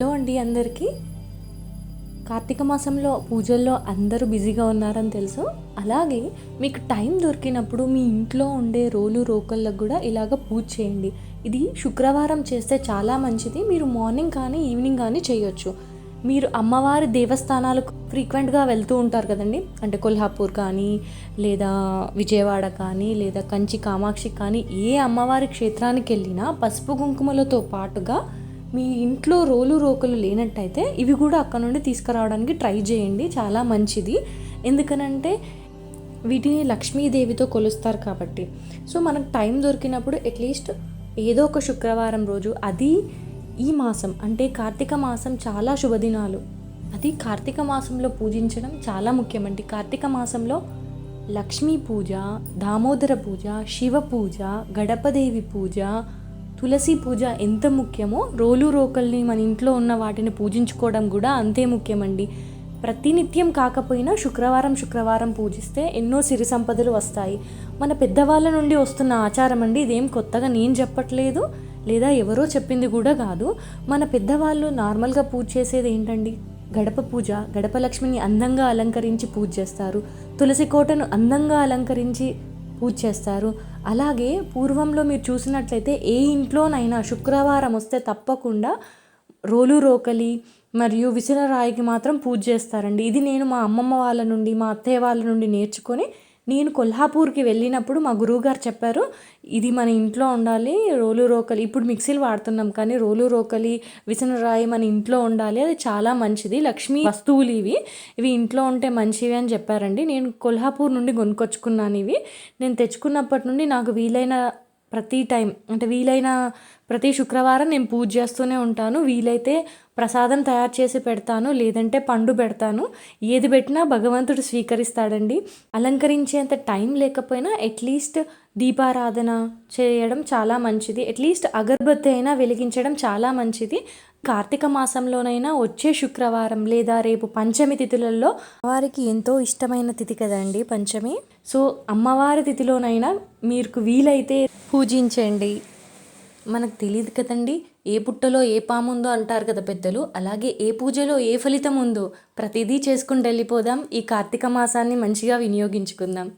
Hello అండి అందరికీ. కార్తీక మాసంలో పూజల్లో అందరూ బిజీగా ఉన్నారని తెలుసు. అలాగే మీకు టైం దొరికినప్పుడు మీ ఇంట్లో ఉండే రోలు రోకళ్ళకు కూడా ఇలాగ పూజ చేయండి. ఇది శుక్రవారం చేస్తే చాలా మంచిది. మీరు మార్నింగ్ కానీ ఈవినింగ్ కానీ చేయొచ్చు. మీరు అమ్మవారి దేవస్థానాలకు ఫ్రీక్వెంట్గా వెళ్తూ ఉంటారు కదండి. అంటే కొల్హాపూర్ కానీ, లేదా విజయవాడ కానీ, లేదా కంచి కామాక్షి కానీ, ఏ అమ్మవారి క్షేత్రానికి వెళ్ళినా పసుపు కుంకుమలతో పాటుగా మీ ఇంట్లో రోలు రోకలు లేనట్టయితే ఇవి కూడా అక్కడ నుండి తీసుకురావడానికి ట్రై చేయండి. చాలా మంచిది. ఎందుకనంటే వీటిని లక్ష్మీదేవితో కొలుస్తారు కాబట్టి. సో మనకు టైం దొరికినప్పుడు అట్లీస్ట్ ఏదో ఒక శుక్రవారం రోజు, అది ఈ మాసం అంటే కార్తీక మాసం చాలా శుభదినాలు. అది కార్తీక మాసంలో పూజించడం చాలా ముఖ్యమండి. కార్తీక మాసంలో లక్ష్మీ పూజ, దామోదర పూజ, శివ పూజ, గడపదేవి పూజ, తులసి పూజ ఎంత ముఖ్యమో రోలు రోకల్ని మన ఇంట్లో ఉన్న వాటిని పూజించుకోవడం కూడా అంతే ముఖ్యమండి. ప్రతినిత్యం కాకపోయినా శుక్రవారం పూజిస్తే ఎన్నో సిరి సంపదలు వస్తాయి. మన పెద్దవాళ్ళ నుండి వస్తున్న ఆచారం అండి. ఇదేం కొత్తగా నేను చెప్పట్లేదు, లేదా ఎవరో చెప్పింది కూడా కాదు. మన పెద్దవాళ్ళు నార్మల్గా పూజ చేసేది ఏంటండి? గడప పూజ. గడప లక్ష్మిని అందంగా అలంకరించి పూజ చేస్తారు. తులసి కోటను అందంగా అలంకరించి పూజ చేస్తారు. అలాగే పూర్వంలో మీరు చూసినట్లయితే ఏ ఇంట్లోనైనా శుక్రవారం వస్తే తప్పకుండా రోలు రోకలి మరియు విసనరాయికి మాత్రం పూజ చేస్తారండి. ఇది నేను మా అమ్మమ్మ వాళ్ళ నుండి, మా అత్తయ్య వాళ్ళ నుండి నేర్చుకొని, నేను కొల్హాపూర్కి వెళ్ళినప్పుడు మా గురువుగారు చెప్పారు, ఇది మన ఇంట్లో ఉండాలి. రోలు రోకలి, ఇప్పుడు మిక్సీలు వాడుతున్నాం కానీ రోలు రోకలి, విసనరాయి మన ఇంట్లో ఉండాలి. అది చాలా మంచిది. లక్ష్మీ వస్తువులు ఇవి ఇంట్లో ఉంటే మంచివి అని చెప్పారండి. నేను కొల్హాపూర్ నుండి కొనుక్కొచ్చుకున్నాను ఇవి. నేను తెచ్చుకున్నప్పటి నుండి నాకు వీలైన ప్రతి శుక్రవారం నేను పూజ చేస్తూనే ఉంటాను. వీలైతే ప్రసాదం తయారు చేసి పెడతాను, లేదంటే పండు పెడతాను. ఏది పెట్టినా భగవంతుడు స్వీకరిస్తాడండి. అలంకరించేంత టైం లేకపోయినా అట్లీస్ట్ దీపారాధన చేయడం చాలా మంచిది. అట్లీస్ట్ అగరబత్తి అయినా వెలిగించడం చాలా మంచిది. కార్తీక మాసంలోనైనా వచ్చే శుక్రవారం లేదా రేపు పంచమి తిథులలో అమ్మవారికి ఎంతో ఇష్టమైన తిథి కదండి పంచమి. సో అమ్మవారి తిథిలోనైనా మీకు వీలైతే పూజించండి. మనకు తెలియదు కదండి, ఏ పుట్టలో ఏ పాముందో అంటారు కదా పెద్దలు. అలాగే ఏ పూజలో ఏ ఫలితం ఉందో ప్రతిదీ చేసుకుంటూ వెళ్ళిపోదాం. ఈ కార్తీక మాసాన్ని మంచిగా వినియోగించుకుందాం.